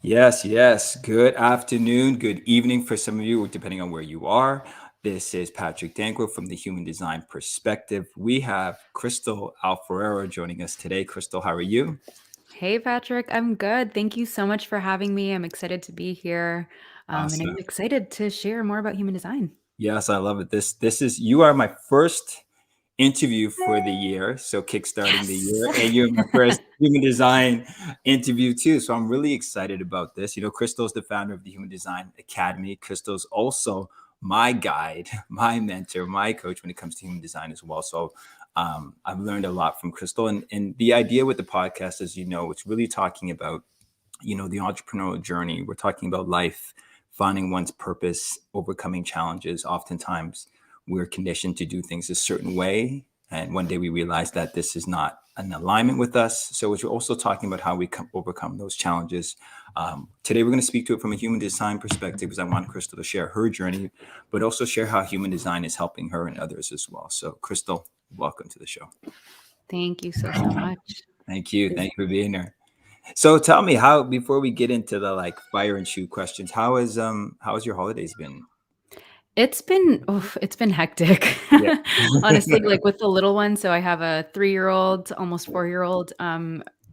Yes, yes. Good afternoon, good evening for some of you, depending on where you are. This is Patrick Danko from the Human Design Perspective. We have Krystal Alfarero joining us today. Krystal, how are you? Hey, Patrick. I'm good. Thank you so much for having me. I'm excited to be here. And I'm Awesome. excited to share more about human design. Yes, I love it. This is you are my first interview for the year, so kickstarting the Yes. year, and you're my first human design interview too. So I'm really excited about this. Crystal's the founder of the Human Design Academy. Crystal's also my guide, my mentor, my coach when it comes to human design as well. So I've learned a lot from Crystal, and the idea with the podcast, as you know, it's really talking about the entrepreneurial journey. We're talking about life, finding one's purpose, overcoming challenges. Oftentimes we're conditioned to do things a certain way, and one day we realize that this is not in alignment with us. So we're also talking about how we overcome those challenges. Today we're going to speak to it from a human design perspective, because I want Krystal to share her journey, but also share how human design is helping her and others as well. So Krystal, welcome to the show. Thank you so much. Thank you. This- Thank you for being here. So tell me, how, before we get into the like fire and shoot questions, how has your holidays been? it's been hectic. Yeah. Honestly, like with the little one. So I have a 3-year-old, almost 4-year-old.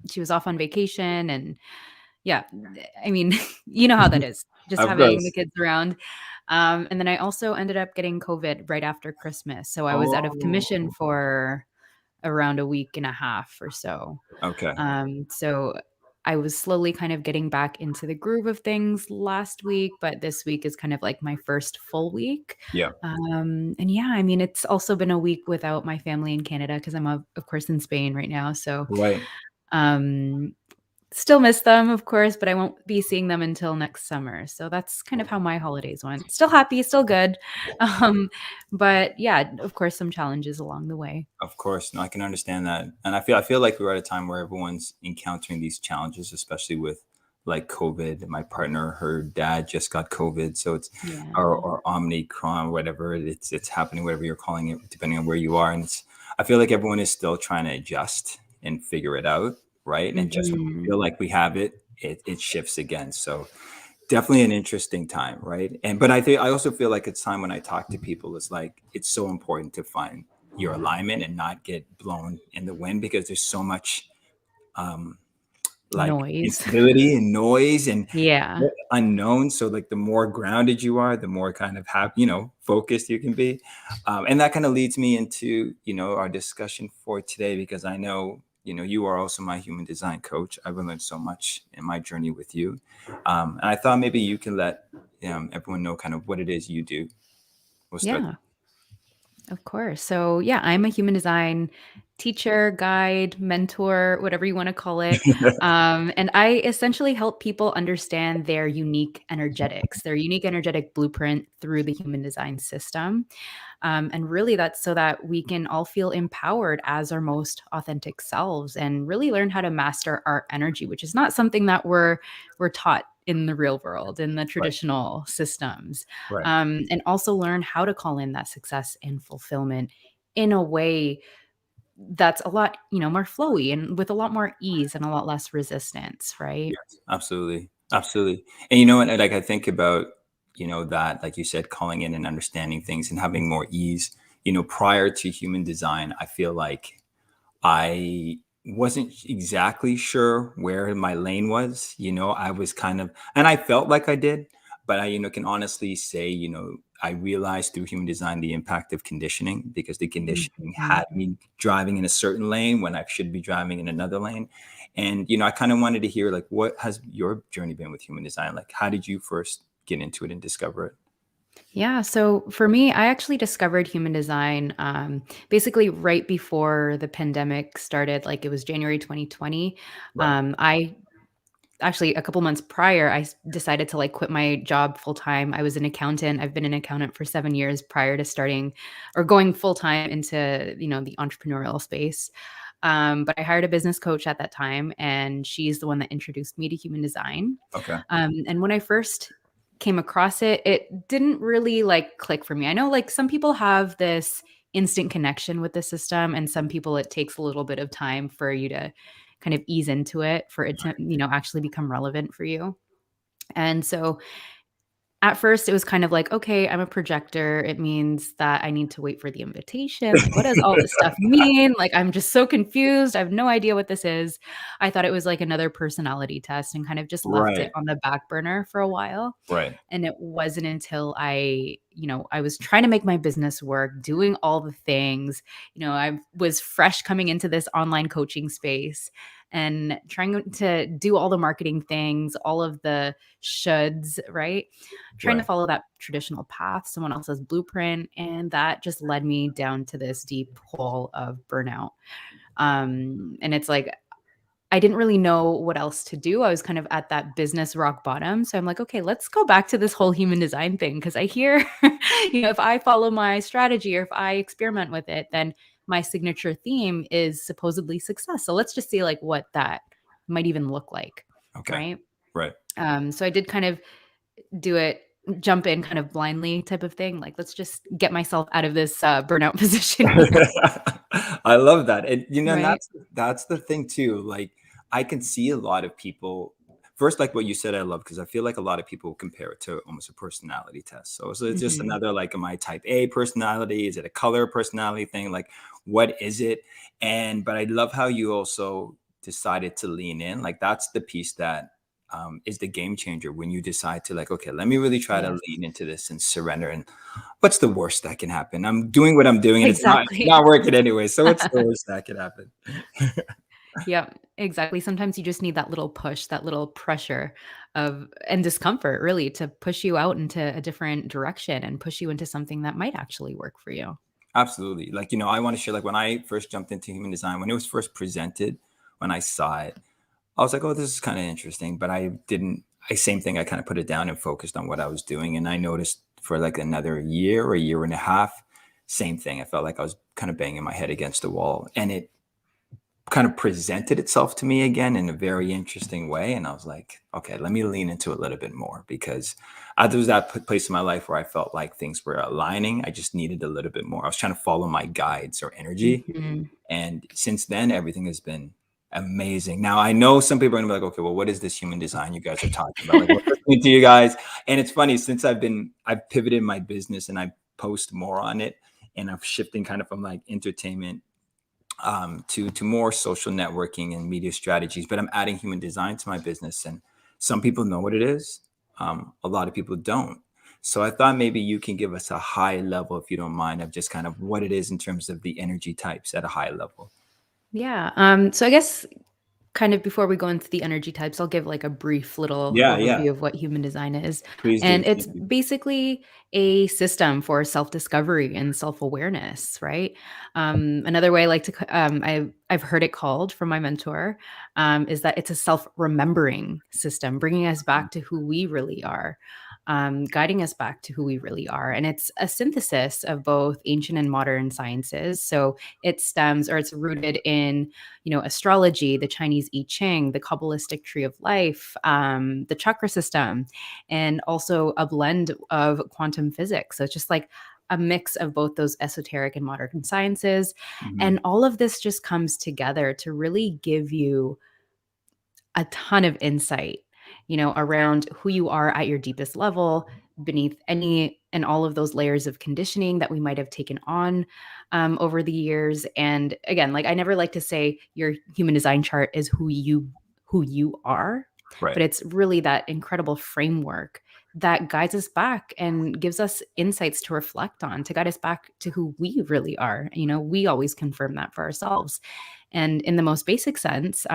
She was off on vacation and yeah, I mean, you know how that is, just Of having the course. kids around. And then I also ended up getting COVID right after Christmas. So I was out of Oh, commission for around a week and a half or so. okay. So I was slowly kind of getting back into the groove of things last week, but this week is kind of like my first full week. Yeah. And yeah, I mean, it's also been a week without my family in Canada because I'm, of course, in Spain right now. So Right. um, still miss them, of course, but I won't be seeing them until next summer. So that's kind of how my holidays went. Still happy, still good. Um, but yeah, of course, some challenges along the way. Of course. No, I can understand that. And I feel like we're at a time where everyone's encountering these challenges, especially with like COVID. My partner, her dad just got COVID. So it's Yeah. or Omicron, whatever it's happening, whatever you're calling it, depending on where you are. And I feel like everyone is still trying to adjust and figure it out, right? And just when we Mhm. feel like we have it shifts again. So definitely an interesting time, right? And but I also feel like it's time when I talk to people, it's like it's so important to find your alignment and not get blown in the wind, because there's so much um like Noise. instability and noise and Yeah. unknown. So like the more grounded you are, the more kind of focused you can be. And that kind of leads me into our discussion for today, because I know you are also my human design coach. I've learned so much in my journey with you, and I thought maybe you can let everyone know kind of what it is you do. We'll start. Yeah, of course. So, yeah, I'm a human design teacher, guide, mentor, whatever you want to call it. And I essentially help people understand their unique energetics, their unique energetic blueprint through the human design system. And really, that's so that we can all feel empowered as our most authentic selves and really learn how to master our energy, which is not something that we're taught in the real world, in the Right, traditional systems. right. And also learn how to call in that success and fulfillment in a way that's a lot, more flowy and with a lot more ease and a lot less resistance, right? Yes, absolutely. Absolutely. And you know what, like I think about, that, like you said, calling in and understanding things and having more ease. Prior to human design, I feel like I wasn't exactly sure where my lane was. I was kind of, and I felt like I did, but I, can honestly say, I realized through human design the impact of conditioning, because the conditioning Mhm. had me driving in a certain lane when I should be driving in another lane. And, I kind of wanted to hear, like, what has your journey been with human design? Like, how did you first get into it and discover it? Yeah. So for me, I actually discovered human design basically right before the pandemic started. Like it was January 2020. Right. I actually a couple months prior, decided to like quit my job full time. I was an accountant. I've been an accountant for 7 years prior to starting or going full time into the entrepreneurial space. But I hired a business coach at that time, and she's the one that introduced me to human design. Okay. And when I first came across it, it didn't really like click for me. I know like some people have this instant connection with the system, and some people it takes a little bit of time for you to kind of ease into it for it to, actually become relevant for you. And so at first, it was kind of like, "Okay, I'm a projector. It means that I need to wait for the invitation. Like, what does all this stuff mean? Like, I'm just so confused. I have no idea what this is." I thought it was like another personality test and kind of just left it Right, on the back burner for a while. right, And it wasn't until I was trying to make my business work, doing all the things. I was fresh coming into this online coaching space and trying to do all the marketing things, all of the shoulds, right? Trying to right. follow that traditional path, someone else's blueprint. And that just led me down to this deep hole of burnout. And it's like, I didn't really know what else to do. I was kind of at that business rock bottom. So I'm like, okay, let's go back to this whole human design thing. Cause I hear, if I follow my strategy or if I experiment with it, then my signature theme is supposedly success. So let's just see like what that might even look like. Okay, Right. right. So I did kind of do it, jump in kind of blindly type of thing. Like, let's just get myself out of this burnout position here. I love that. And and Right. that's the thing too. Like I can see a lot of people first, like what you said, I love because I feel like a lot of people compare it to almost a personality test. So it's just Hmm. another like, am I type A personality? Is it a color personality thing? Like, what is it? And but I love how you also decided to lean in. Like that's the piece that is the game changer when you decide to like, okay, let me really try to Yes. lean into this and surrender. And what's the worst that can happen? I'm doing what I'm doing and it's Exactly. not working anyway. So what's the worst that could happen? Yep, exactly. Sometimes you just need that little push, that little pressure of and discomfort really to push you out into a different direction and push you into something that might actually work for you. Absolutely. Like, I want to share like when I first jumped into human design, when it was first presented, when I saw it, I was like, oh, this is kind of interesting. But I didn't, same thing, I kind of put it down and focused on what I was doing. And I noticed for like another year or a year and a half, same thing. I felt like I was kind of banging my head against the wall. And it kind of presented itself to me again in a very interesting way. And I was like, okay, let me lean into it a little bit more because there was that place in my life where I felt like things were aligning. I just needed a little bit more. I was trying to follow my guides or energy. Mhm. And since then, everything has been amazing. Now, I know some people are going to be like, okay, well, what is this human design you guys are talking about? Like, we're listening to you guys. And it's funny, since I've pivoted my business and I post more on it and I'm shifting kind of from like entertainment to more social networking and media strategies. But I'm adding human design to my business, and some people know what it is. A lot of people don't. So I thought maybe you can give us a high level, if you don't mind, of just kind of what it is in terms of the energy types at a high level. Yeah. So I guess kind of before we go into the energy types, I'll give like a brief little Yeah, yeah. overview of what human design is. Please do. And it's Thank you. basically a system for self discovery and self awareness, right? Another way I like to, I've heard it called from my mentor, is that it's a self remembering system, bringing us back to who we really are. Guiding us back to who we really are. And it's a synthesis of both ancient and modern sciences. So it stems or it's rooted in astrology, the Chinese I Ching, the Kabbalistic tree of life, the chakra system, and also a blend of quantum physics. So it's just like a mix of both those esoteric and modern sciences. Mhm. And all of this just comes together to really give you a ton of insight, around who you are at your deepest level, beneath any and all of those layers of conditioning that we might have taken on over the years. And again, like I never like to say your human design chart is who you are, Right. but it's really that incredible framework that guides us back and gives us insights to reflect on, to guide us back to who we really are. We always confirm that for ourselves. And in the most basic sense,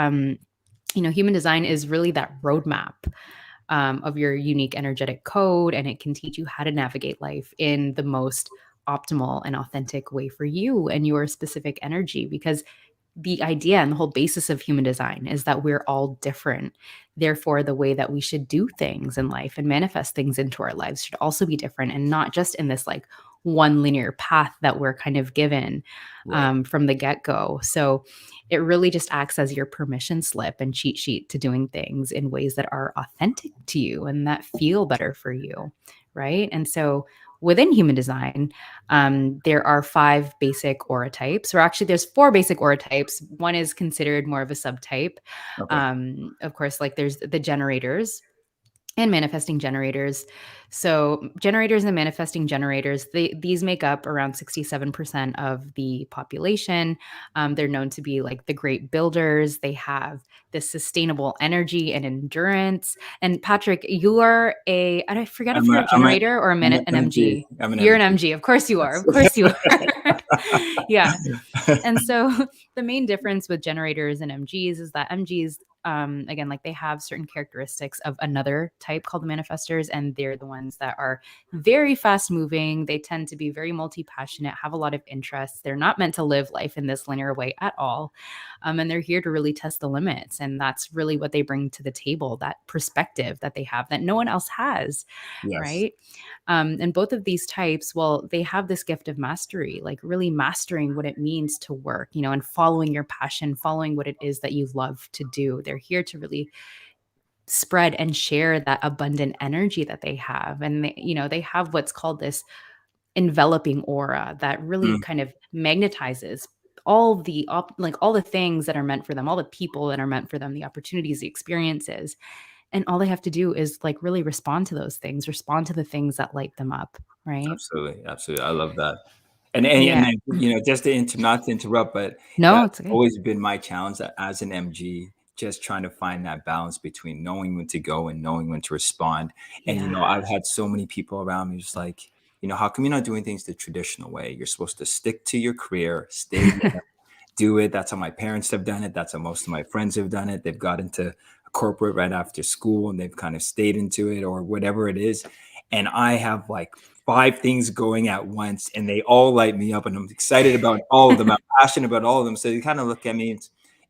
human design is really that roadmap of your unique energetic code, and it can teach you how to navigate life in the most optimal and authentic way for you and your specific energy. Because the idea and the whole basis of human design is that we're all different. Therefore, the way that we should do things in life and manifest things into our lives should also be different and not just in this like one linear path that we're kind of given Right. from the get go. So it really just acts as your permission slip and cheat sheet to doing things in ways that are authentic to you and that feel better for you. Right. And so within human design, there are five basic aura types, or actually, there's four basic aura types. One is considered more of a subtype. Okay. Of course, like there's the generators, and manifesting generators. So generators and manifesting generators, these make up around 67% of the population. They're known to be like the great builders. They have this sustainable energy and endurance. And Patrick, you are I forget if I'm you're a a I'm a generator or I'm an an MG. MG. I'm an You're an MG. MG. Of course you are. Of course you are. Yeah. And so the main difference with generators and MGs is that MGs, again, like they have certain characteristics of another type called the manifestors, and they're the ones that are very fast moving. They tend to be very multi passionate, have a lot of interests. They're not meant to live life in this linear way at all. And they're here to really test the limits. And that's really what they bring to the table, that perspective that they have that no one else has, Yes. right? And both of these types, well, they have this gift of mastery, like really mastering what it means to work, and following your passion, following what it is that you love to do. They're here to really spread and share that abundant energy that they have. And they have what's called this enveloping aura that really Mm, kind of magnetizes like all the things that are meant for them, all the people that are meant for them, the opportunities, the experiences, and all they have to do is like really respond to those things, respond to the things that light them up, right? absolutely, absolutely. I love that. And Yeah. then, just to not to interrupt, but No, that's it's okay. always been my challenge as an MG, just trying to find that balance between knowing when to go and knowing when to respond. And Yeah. I've had so many people around me just like, how come you're not doing things the traditional way? You're supposed to stick to your career, stay there, do it. That's how my parents have done it. That's how most of my friends have done it. They've got into corporate right after school and they've kind of stayed into it or whatever it is. And I have like five things going at once and they all light me up and I'm excited about all of them. I'm passionate about all of them. So you kind of look at me.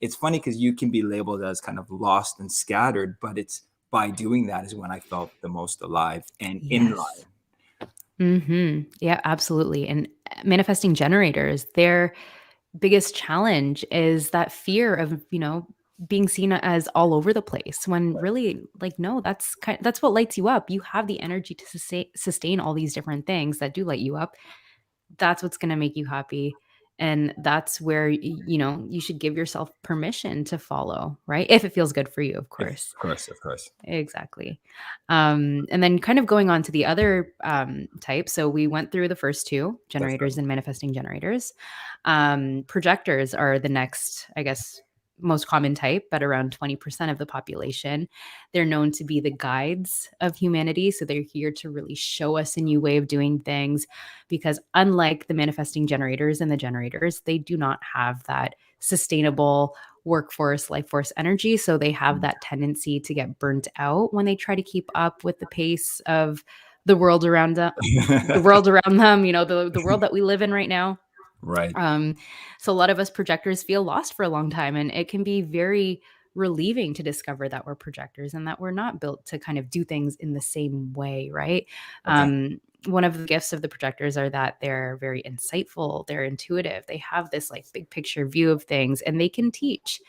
It's funny because you can be labeled as kind of lost and scattered, but it's by doing that is when I felt the most alive and in Yes. line. Yeah, absolutely. And manifesting generators, their biggest challenge is that fear of, being seen as all over the place when really like no, that's what lights you up. You have the energy to sustain all these different things that do light you up. That's what's going to make you happy. And that's where you should give yourself permission to follow, right? If it feels good for you, of If, course. of course, of course. Exactly. And then kind of going on to the other type. So we went through the first two, That's right. generators and manifesting generators. Projectors are the next, I guess, most common type, but around 20% of the population. They're known to be the guides of humanity. So they're here to really show us a new way of doing things because unlike the manifesting generators and the generators, they do not have that sustainable workforce, life force energy. So they have that tendency to get burnt out when they try to keep up with the pace of the world around them, the world that we live in right now. Right. Um, so a lot of us projectors feel lost for a long time, and it can be very relieving to discover that we're projectors and that we're not built to kind of do things in the same way, right? Okay. One of the gifts of the projectors are that they're very insightful, they're intuitive, they have this like big picture view of things, and they can teach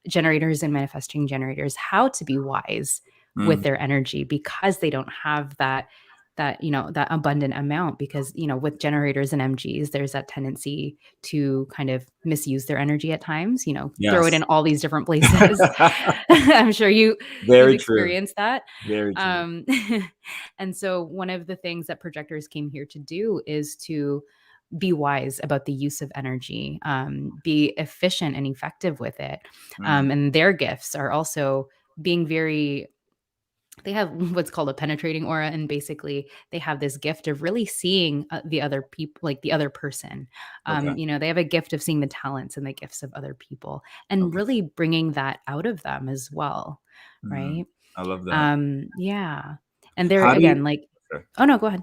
generators and manifesting generators how to be wise with Mm. their energy because they don't have that abundant amount because with generators and MGs there's that tendency to kind of misuse their energy at times, throw it in Yes. all these different places. I'm sure you've Very true. experienced that. Very true. um and so one of the things that projectors came here to do is to be wise about the use of energy, be efficient and effective with it. Mm. And their gifts are also being very, they have what's called a penetrating aura. And basically, they have this gift of really seeing the other people, like the other person. Okay. They have a gift of seeing the talents and the gifts of other people and Okay. really bringing that out of them as well. Mm. Right. I love that. Yeah. And they're, How do you again, like, Sure. oh no, go ahead.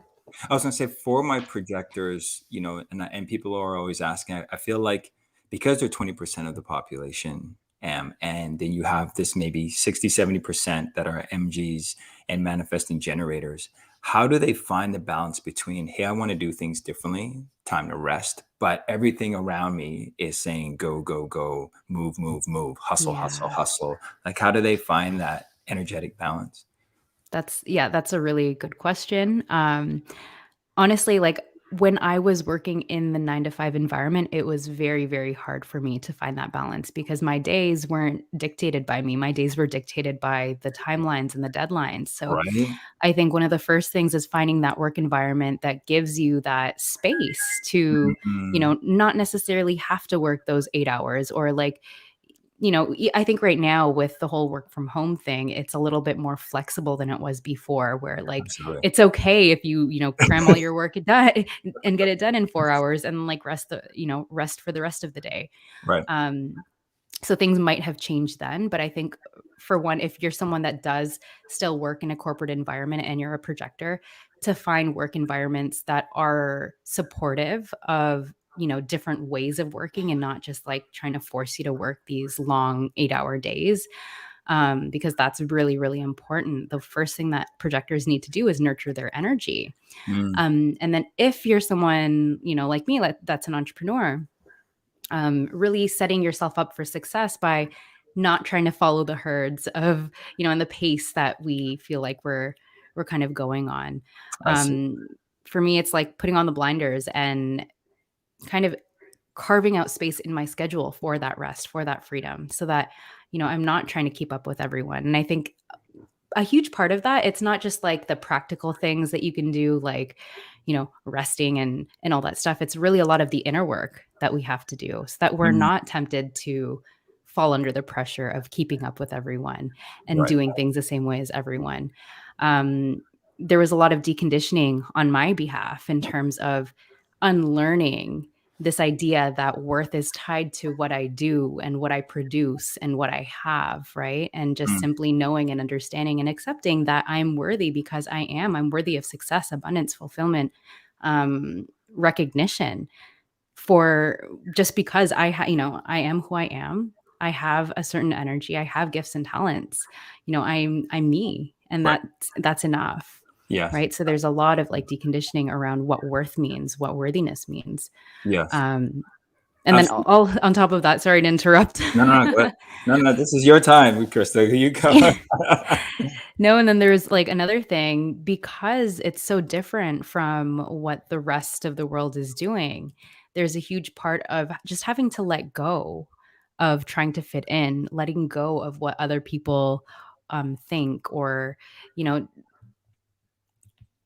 I was gonna say for my projectors, and people are always asking, I feel like because they're 20% of the population, and then you have this maybe 60, 70% that are MGs and manifesting generators, how do they find the balance between, hey, I want to do things differently, time to rest, but everything around me is saying go, go, go, move, move, move, hustle, hustle, Yeah. hustle. Like how do they find that energetic balance? That's a really good question. Honestly, like when I was working in the 9 to 5 environment, it was very, very hard for me to find that balance because my days weren't dictated by me. My days were dictated by the timelines and the deadlines. So Right. I think one of the first things is finding that work environment that gives you that space to, Mhm. not necessarily have to work those 8 hours or like, I think right now with the whole work from home thing, it's a little bit more flexible than it was before, where like Absolutely. it's okay if you cram all your work done and get it done in 4 hours and like rest for the rest of the day. Right. Um, so things might have changed then, but I think for one, if you're someone that does still work in a corporate environment and you're a projector, to find work environments that are supportive of, different ways of working and not just like trying to force you to work these long 8-hour days. Because that's really, really important. The first thing that projectors need to do is nurture their energy. Mm. And then if you're someone, like me, that's an entrepreneur, really setting yourself up for success by not trying to follow the herds of, and the pace that we feel like we're kind of going on. I see. Um, for me, it's like putting on the blinders and kind of carving out space in my schedule for that rest, for that freedom, so that I'm not trying to keep up with everyone. And I think a huge part of that, it's not just like the practical things that you can do, like, resting and all that stuff. It's really a lot of the inner work that we have to do so that we're Mm. not tempted to fall under the pressure of keeping up with everyone and Right. doing things the same way as everyone. Um, there was a lot of deconditioning on my behalf in terms of unlearning this idea that worth is tied to what I do and what I produce and what I have, right? And just Mm. simply knowing and understanding and accepting that I'm worthy because I am. I'm worthy of success, abundance, fulfillment, recognition for just because I am who I am. I have a certain energy. I have gifts and talents. I'm me, and Right. that's enough. Yes. Right. So there's a lot of like deconditioning around what worth means, what worthiness means. Yes. Um, and then Absolutely. all on top of that, sorry to interrupt. No, no, no, go ahead. No, no, this is your time, Krista. You go. No, and then there's like another thing, because it's so different from what the rest of the world is doing. There's a huge part of just having to let go of trying to fit in, letting go of what other people think, or you know,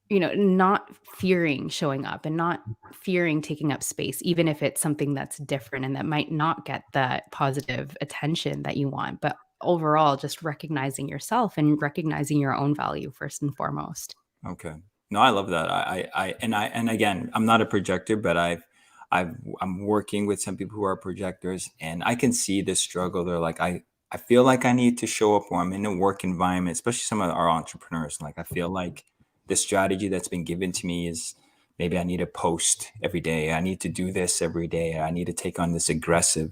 not fearing showing up and not fearing taking up space, even if it's something that's different and that might not get that positive attention that you want. But overall, just recognizing yourself and recognizing your own value first and foremost. Okay. No, I love that. And again, I'm not a projector, but I'm working with some people who are projectors, and I can see this struggle. They're like, I feel like I need to show up, or I'm in a work environment, especially some of our entrepreneurs. Like, I feel like the strategy that's been given to me is maybe I need to post every day. I need to do this every day. I need to take on this aggressive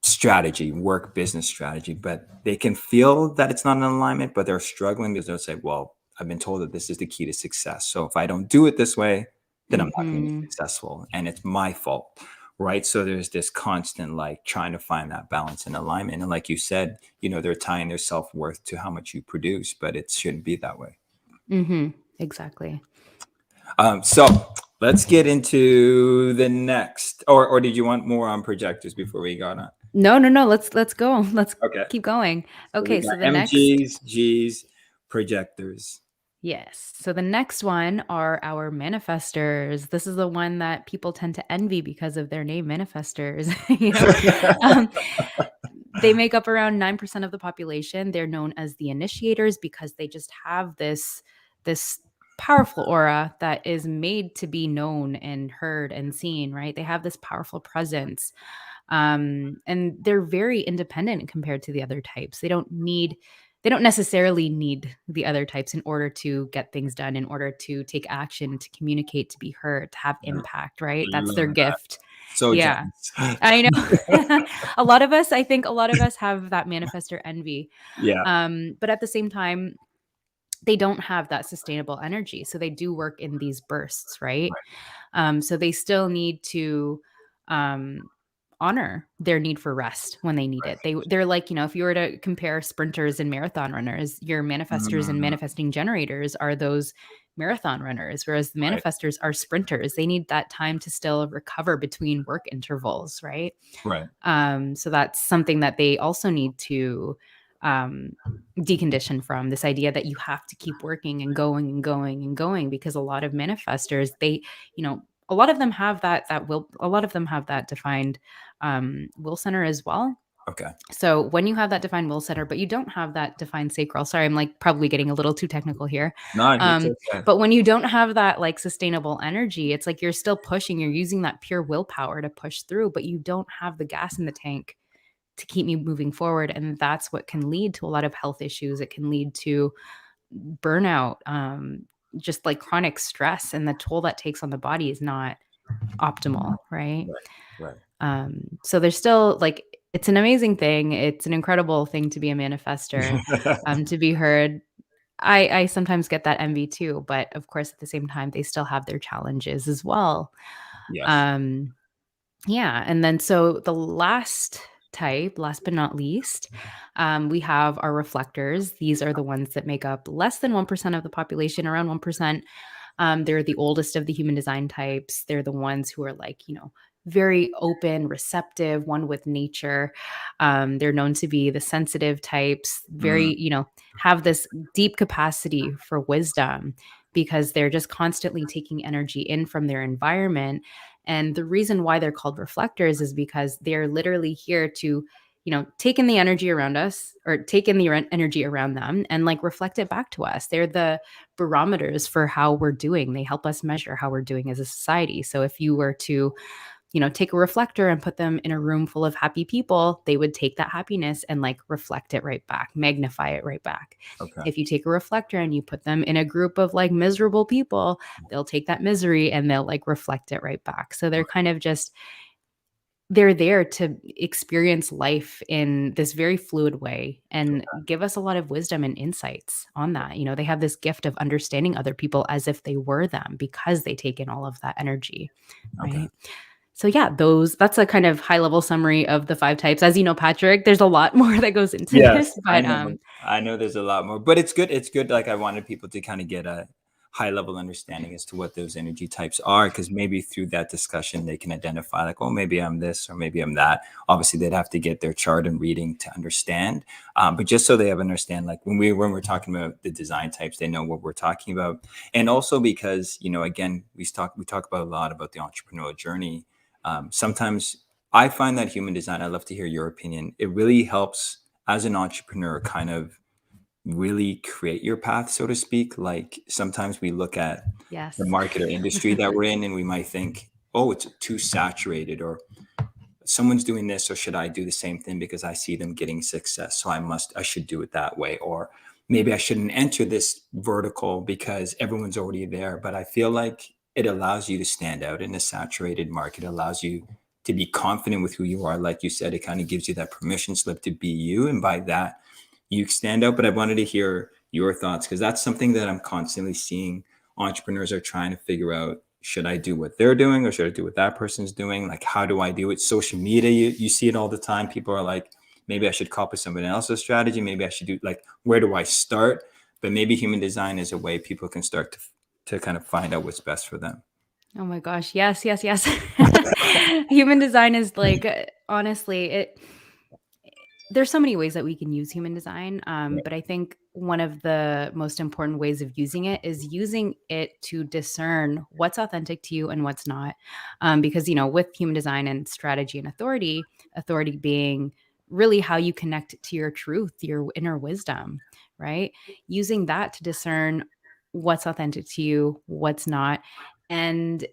strategy, work business strategy, but they can feel that it's not in alignment, but they're struggling because they'll say, well, I've been told that this is the key to success. So if I don't do it this way, then I'm not going to be Mhm. successful and it's my fault. Right. So there's this constant like trying to find that balance and alignment. And like you said, they're tying their self worth to how much you produce, but it shouldn't be that way. Mhm. Exactly. So let's get into the next, or did you want more on projectors before we got on? No, no, no. Let's go. Let's Okay. keep going. So we Okay, got so the next MGs, Gs, projectors. yes. So the next one are our manifestors. This is the one that people tend to envy because of their name, manifestors. Um, they make up around 9% of the population. They're known as the initiators because they just have this powerful aura that is made to be known and heard and seen, right? They have this powerful presence. And they're very independent compared to the other types. They don't necessarily need the other types in order to get things done, in order to take action, to communicate, to be heard, to have I impact, right? That's their love that. gift. So Yeah. jealous. I know. I think a lot of us have that manifestor envy. Yeah. But at the same time, they don't have that sustainable energy. So they do work in these bursts, right? So they still need to um, honor their need for rest when they need it. They're like, if you were to compare sprinters and marathon runners, your manifestors and Mm, manifesting generators are those marathon runners, whereas the right, manifestors are sprinters. They need that time to still recover between work intervals, right? right. So that's something that they also need to um, decondition from, this idea that you have to keep working and going and going and going, because a lot of manifestors, a lot of them have that will, a lot of them have that defined will center as well. Okay. So when you have that defined will center, but you don't have that defined sacral, sorry, I'm like probably getting a little too technical here. No, it's Um, okay. but when you don't have that like sustainable energy, it's like you're still pushing, you're using that pure willpower to push through, but you don't have the gas in the tank to keep me moving forward. And that's what can lead to a lot of health issues. It can lead to burnout, just like chronic stress, and the toll that takes on the body is not optimal, right? Right, right. So there's still like, it's an amazing thing. It's an incredible thing to be a manifester, to be heard. I sometimes get that envy too, but of course at the same time they still have their challenges as well. Yes. Um, yeah, and then so the last but not least, we have our reflectors. These are the ones that make up less than 1% of the population, around 1%. They're the oldest of the human design types. They're the ones who are like, very open, receptive, one with nature. They're known to be the sensitive types, Mm, very, have this deep capacity for wisdom, because they're just constantly taking energy in from their environment. And the reason why they're called reflectors is because they're literally here to, take in the energy around us, or take in the energy around them, and like reflect it back to us. They're the barometers for how we're doing. They help us measure how we're doing as a society. So if you were to, take a reflector and put them in a room full of happy people, they would take that happiness and like reflect it right back, magnify it right back. okay. If you take a reflector and you put them in a group of like miserable people, they'll take that misery and they'll like reflect it right back. So they're kind of just, they're there to experience life in this very fluid way and give us a lot of wisdom and insights on that. They have this gift of understanding other people as if they were them, because they take in all of that energy, Okay. right? So yeah, that's a kind of high level summary of the 5 types. As you know, Patrick, there's a lot more that goes into Yes, this, I but know. I know there's a lot more, but it's good. It's good. Like I wanted people to kind of get a high level understanding as to what those energy types are, because maybe through that discussion they can identify like, oh, maybe I'm this or maybe I'm that. Obviously, they'd have to get their chart and reading to understand, but just so they have understand, like when we're talking about the design types, they know what we're talking about, and also because again we talk about a lot about the entrepreneurial journey. Sometimes I find that human design. I'd love to hear your opinion. It really helps as an entrepreneur kind of really create your path, so to speak. Like sometimes we look at the yes. market or industry that we're in and we might think, oh, it's too saturated, or someone's doing this, so should I do the same thing because I see them getting success, so I should do it that way. Or maybe I shouldn't enter this vertical because everyone's already there. But I feel like it allows you to stand out in a saturated market. It allows you to be confident with who you are. Like you said, it kind of gives you that permission slip to be you, and by that you stand out. But I wanted to hear your thoughts, because that's something that I'm constantly seeing entrepreneurs are trying to figure out. Should I do what they're doing or should I do what that person's doing? Like, how do I do it? Social media, you see it all the time. People are like, maybe I should copy somebody else's strategy. Maybe I should do, like, where do I start? But maybe human design is a way people can start to kind of find out what's best for them. Oh my gosh, yes, yes, yes. Human design is like, honestly, there's so many ways that we can use human design, Right. but I think one of the most important ways of using it is using it to discern what's authentic to you and what's not. Because with human design and strategy and authority being really how you connect to your truth, your inner wisdom, right? Using that to discern what's authentic to you, what's not, and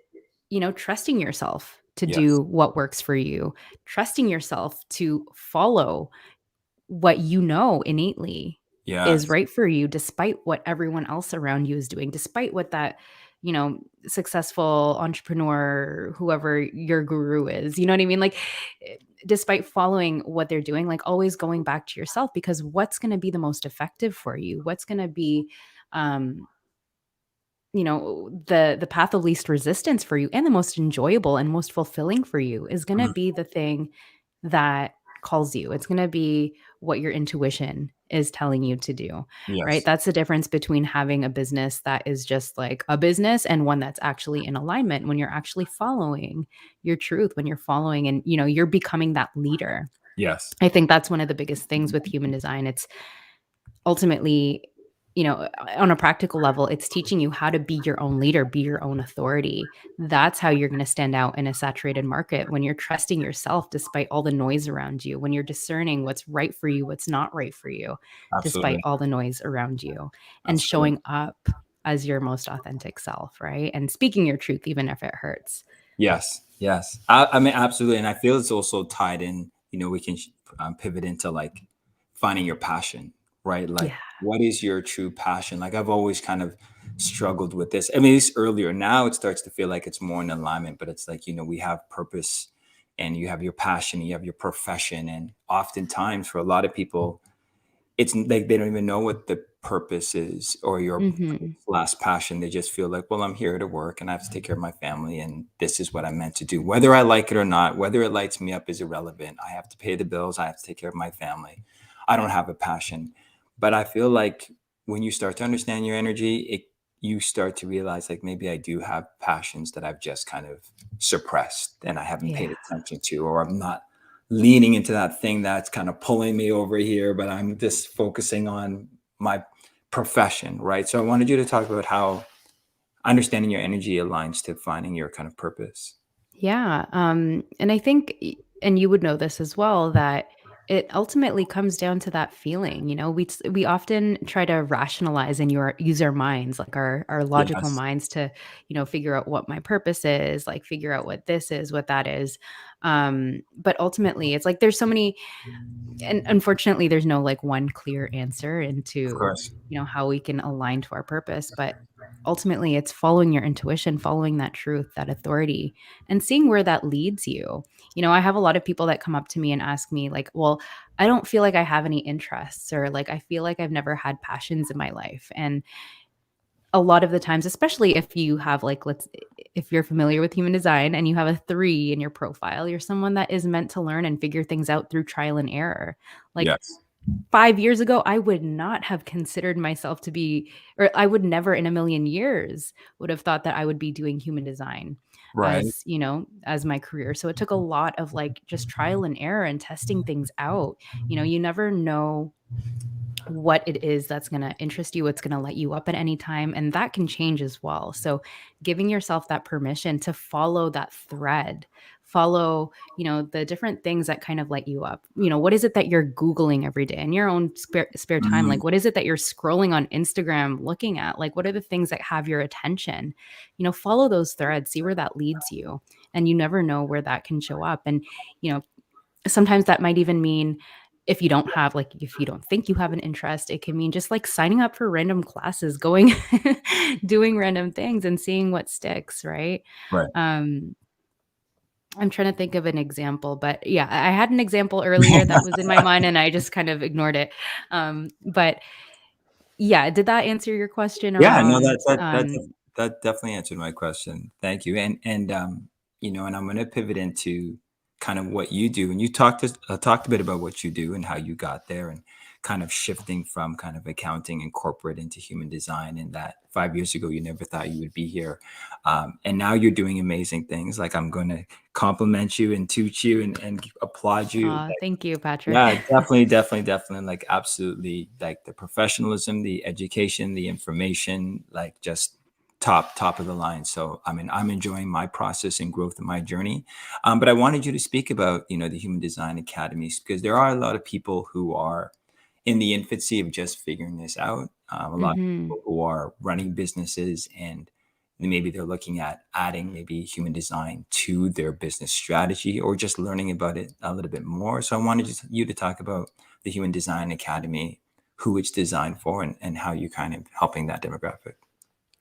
trusting yourself to Yes. do what works for you, trusting yourself to follow what innately is Yes. right for you, despite what everyone else around you is doing, despite what that, successful entrepreneur, whoever your guru is, you know what I mean? Like, despite following what they're doing, like always going back to yourself, because what's going to be the most effective for you? What's going to be, um, the path of least resistance for you and the most enjoyable and most fulfilling for you is going to Mhm. be the thing that calls you. It's going to be what your intuition is telling you to do, right? Yes. That's the difference between having a business that is just like a business and one that's actually in alignment, when you're actually following your truth, when you're following and you're becoming that leader. Yes. I think that's one of the biggest things with human design. It's ultimately, on a practical level, it's teaching you how to be your own leader, be your own authority. That's how you're going to stand out in a saturated market, when you're trusting yourself despite all the noise around you, when you're discerning what's right for you, what's not right for you, despite Absolutely. all the noise around you, and Absolutely. showing up as your most authentic self, right? And speaking your truth, even if it hurts. Yes, yes. I mean, absolutely, and I feel it's also tied in. We can pivot into like finding your passion, right? Like, Yeah. what is your true passion? Like, I've always kind of struggled with this. I mean, it's earlier now. It starts to feel like it's more in alignment, but it's like we have purpose, and you have your passion, you have your profession, and oftentimes for a lot of people, it's like they don't even know what the purpose is or your Hmm. last passion. They just feel like, well, I'm here to work and I have to take care of my family, and this is what I'm meant to do. Whether I like it or not, whether it lights me up is irrelevant. I have to pay the bills. I have to take care of my family. I don't have a passion. But I feel like when you start to understand your energy, you start to realize like maybe I do have passions that I've just kind of suppressed and I haven't Yeah. paid attention to, or I'm not leaning into that thing that's kind of pulling me over here, but I'm just focusing on my profession, right? So I wanted you to talk about how understanding your energy aligns to finding your kind of purpose. Yeah, and I think, and you would know this as well, that it ultimately comes down to that feeling. We often try to rationalize and use our minds, like our logical Yes, minds, to figure out what my purpose is, like figure out what this is, what that is. But ultimately, it's like there's so many, and unfortunately, there's no like one clear answer of into course. how we can align to our purpose. But ultimately, it's following your intuition, following that truth, that authority, and seeing where that leads you. I have a lot of people that come up to me and ask me like, well, I don't feel like I have any interests, or like I feel like I've never had passions in my life. And a lot of the times, especially if you have like, if you're familiar with human design and you have a 3 in your profile, you're someone that is meant to learn and figure things out through trial and error. Like, Yes. 5 years ago, I would not have considered myself to be, or I would never in a million years would have thought that I would be doing human design Right. as my career. So it took a lot of like just trial and error and testing things out. You never know what it is that's going to interest you, what's going to light you up at any time, and that can change as well. So giving yourself that permission to follow that thread, follow, the different things that kind of light you up. What is it that you're googling every day in your own spare time? Mhm. Like, what is it that you're scrolling on Instagram looking at? Like, what are the things that have your attention? Follow those threads, see where that leads you, and you never know where that can show up. And you know sometimes that might even mean, if you don't think you have an interest, it can mean just like signing up for random classes, going doing random things and seeing what sticks, right? Right. Um, I'm trying to think of an example, but yeah, I had an example earlier that was in my mind and I just kind of ignored it. But yeah, did that answer your question Yeah, no, around that definitely answered my question. Thank you. And I'm going to pivot into kind of what you do. And you talked a bit about what you do and how you got there, and kind of shifting from kind of accounting and corporate into human design. And that 5 years ago, you never thought you would be here. And now you're doing amazing things. Like, I'm going to compliment you and toot you and applaud you. thank you, Patrick. Yeah, definitely, definitely, definitely. Like, absolutely, like the professionalism, the education, the information, like just top of the line. So, I mean, I'm enjoying my process and growth in my journey. But I wanted you to speak about, the Human Design Academies, because there are a lot of people who are in the infancy of just figuring this out. A lot of Hmm. people who are running businesses, and maybe they're looking at adding maybe human design to their business strategy, or just learning about it a little bit more. So I wanted you to talk about the Human Design Academy, who it's designed for, and how you kind of helping that demographic.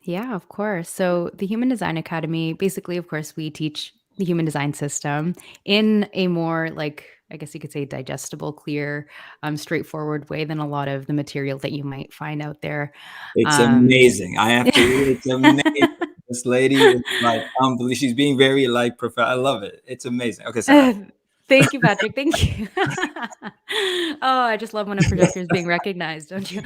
Yeah, of course. So, the Human Design Academy, basically, of course, we teach the human design system in a more like I guess you could say, digestible, clear, straightforward way than a lot of the material that you might find out there. It's Um, amazing. I have to read. It's amazing. This lady is like unbelievable. She's being very like profound. I love it. It's amazing. Okay, sorry. Thank you, Patrick. Thank you. Oh, I just love when a projector is being recognized, don't you?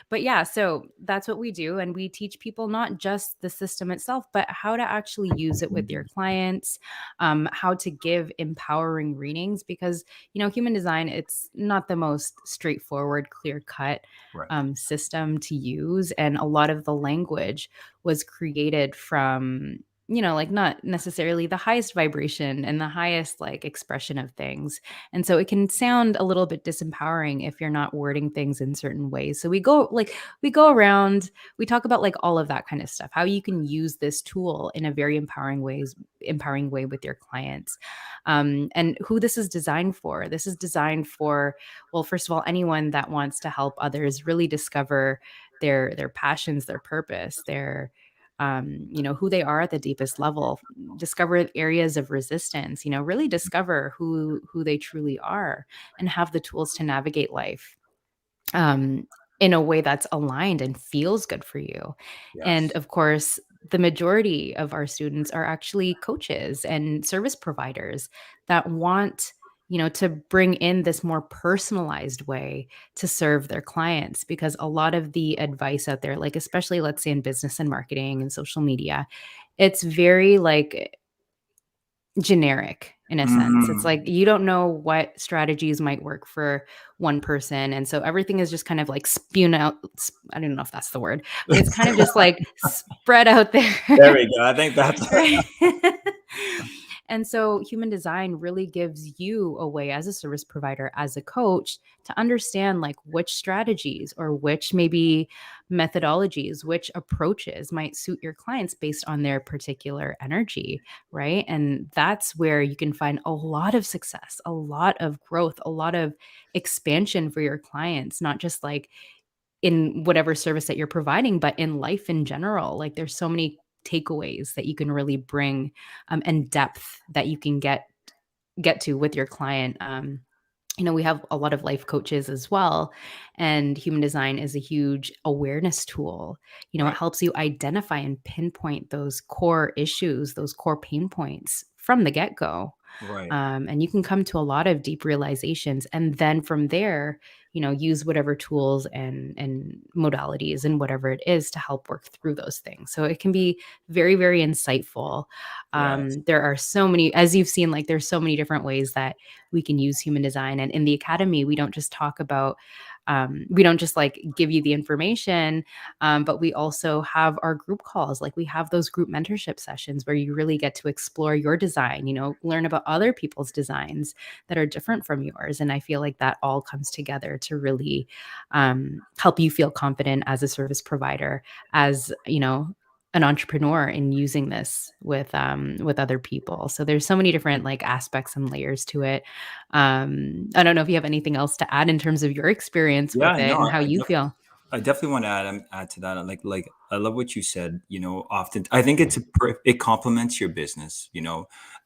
But yeah, so that's what we do. And we teach people not just the system itself, but how to actually use it with your clients, how to give empowering readings, because, human design, it's not the most straightforward, clear cut Right. system to use. And a lot of the language was created from like not necessarily the highest vibration and the highest like expression of things. And so it can sound a little bit disempowering if you're not wording things in certain ways. So we go around, we talk about like all of that kind of stuff, how you can use this tool in a very empowering way with your clients. And who this is designed for. This is designed for, well, first of all, anyone that wants to help others really discover their passions, their purpose, their who they are at the deepest level, discover areas of resistance, really discover who they truly are, and have the tools to navigate life um, in a way that's aligned and feels good for you. And Yes. of course, the majority of our students are actually coaches and service providers that want, to bring in this more personalized way to serve their clients, because a lot of the advice out there, like especially let's say in business and marketing and social media, it's very like generic in a sense. It's Mhm. like you don't know what strategies might work for one person. And so everything is just kind of like spewed out. I don't know if that's the word, but it's kind of just like spread out there. There we go. I think that's Right. And so human design really gives you a way as a service provider, as a coach, to understand like which strategies or which maybe methodologies, which approaches might suit your clients based on their particular energy, right? And that's where you can find a lot of success, a lot of growth, a lot of expansion for your clients, not just like in whatever service that you're providing, but in life in general. Like there's so many takeaways that you can really bring and depth that you can get to with your client. We have a lot of life coaches as well. And human design is a huge awareness tool. It right. helps you identify and pinpoint those core issues, those core pain points from the get go. Right. And you can come to a lot of deep realizations. And then from there, use whatever tools and modalities and whatever it is to help work through those things. So it can be very, very insightful. Yes. There are so many, as you've seen, like there's so many different ways that we can use human design. And in the academy, we don't just talk about, we don't just like give you the information, but we also have our group calls. Like we have those group mentorship sessions where you really get to explore your design, learn about other people's designs that are different from yours. And I feel like that all comes together to really help you feel confident as a service provider, as, an entrepreneur in using this with other people. So there's so many different like aspects and layers to it. I don't know if you have anything else to add in terms of your experience with Yeah, it no, and how you feel. I definitely want to add to that. Like I love what you said. Often I think it complements your business.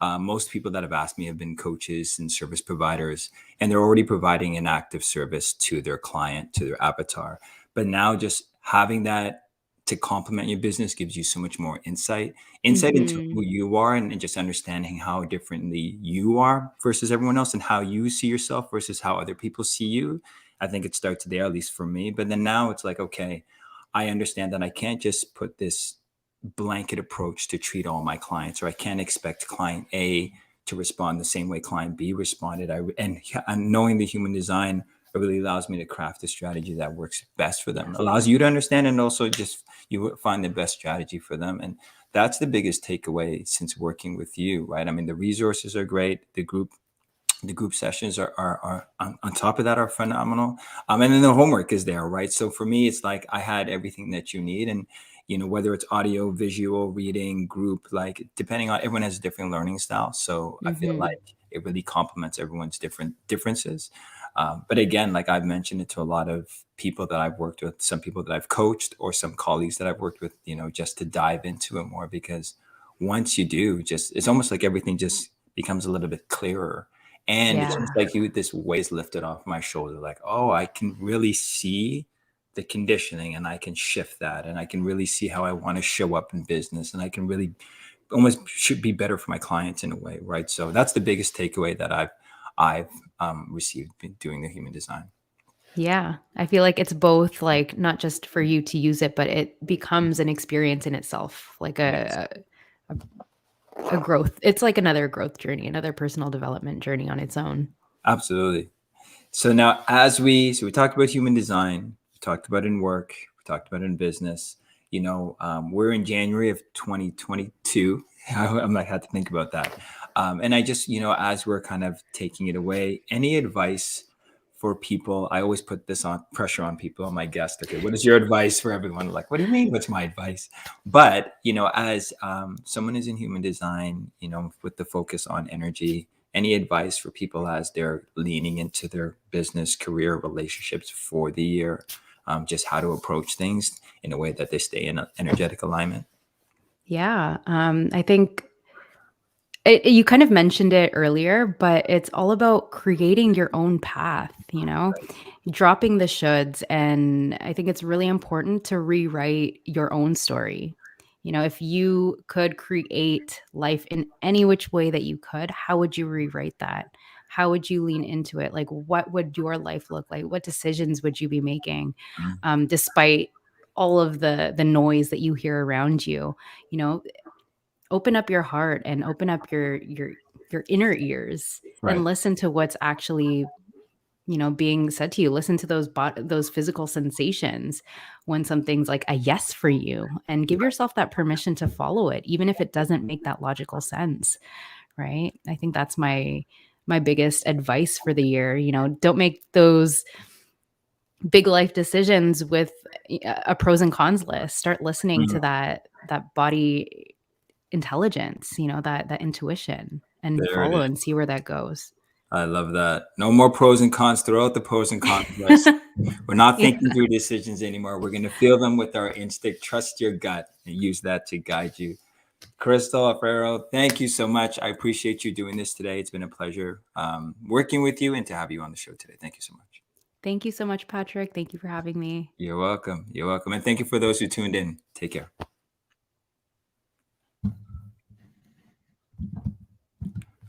Most people that have asked me have been coaches and service providers, and they're already providing an active service to their client, to their avatar. But now just having that to complement your business gives you so much more insight into Mhm. who you are, and just understanding how differently you are versus everyone else, and how you see yourself versus how other people see you. I think it starts there, at least for me. But then now it's like, okay, I understand that I can't just put this blanket approach to treat all my clients, or I can't expect client A to respond the same way client B responded. And knowing the human design, it really allows me to craft a strategy that works best for them. It allows you to understand, and also just you find the best strategy for them. And that's the biggest takeaway since working with you, right? I mean, the resources are great. The group sessions are on top of that are phenomenal. And then the homework is there, right? So for me, it's like I had everything that you need. And whether it's audio, visual, reading, group, like depending on, everyone has a different learning style. So I feel Mhm. like it really complements everyone's differences. But again, like I've mentioned it to a lot of people that I've worked with, some people that I've coached, or some colleagues that I've worked with, just to dive into it more, because once you do, just it's almost like everything just becomes a little bit clearer. And it's just Yeah. like you, this weight is lifted off my shoulder, like, oh, I can really see the conditioning and I can shift that. And I can really see how I want to show up in business. And I can really almost should be better for my clients in a way. Right. So that's the biggest takeaway that I've received doing the human design. Yeah. I feel like it's both like not just for you to use it, but it becomes an experience in itself, like Yes, a, a growth. It's like another growth journey, another personal development journey on its own. absolutely. So now, so we talked about human design, we talked about it in work, we talked about it in business. We're in January of 2022. I'm like, had to think about that. And I just, as we're kind of taking it away, any advice for people? I always put this on pressure on people, on my guest. Okay, what is your advice for everyone? Like, what do you mean? What's my advice? But as someone who's in human design, with the focus on energy, any advice for people as they're leaning into their business, career, relationships for the year? Just how to approach things in a way that they stay in an energetic alignment. Yeah. I think you kind of mentioned it earlier, but it's all about creating your own path, dropping the shoulds. And I think it's really important to rewrite your own story. If you could create life in any which way that you could, how would you rewrite that? How would you lean into it? Like, what would your life look like? What decisions would you be making, Mm, despite all of the noise that you hear around you? You know, Open up your heart and open up your inner ears and right. listen to what's actually, being said to you. Listen to those physical sensations when something's like a yes for you, and give yourself that permission to follow it, even if it doesn't make that logical sense, right? I think that's my biggest advice for the year. Don't make those big life decisions with a pros and cons list. Start listening Mm, to that body intelligence, that intuition, and there it follow is. and see where that goes. I love that. No more pros and cons. Throw out the pros and cons list. We're not Yeah. thinking through decisions anymore. We're going to feel them with our instinct. Trust your gut and use that to guide you. Krystal Alfarero, thank you so much. I appreciate you doing this today. It's been a pleasure working with you and to have you on the show today. Thank you so much. Thank you so much, Patrick. Thank you for having me. You're welcome. You're welcome. And thank you for those who tuned in. Take care.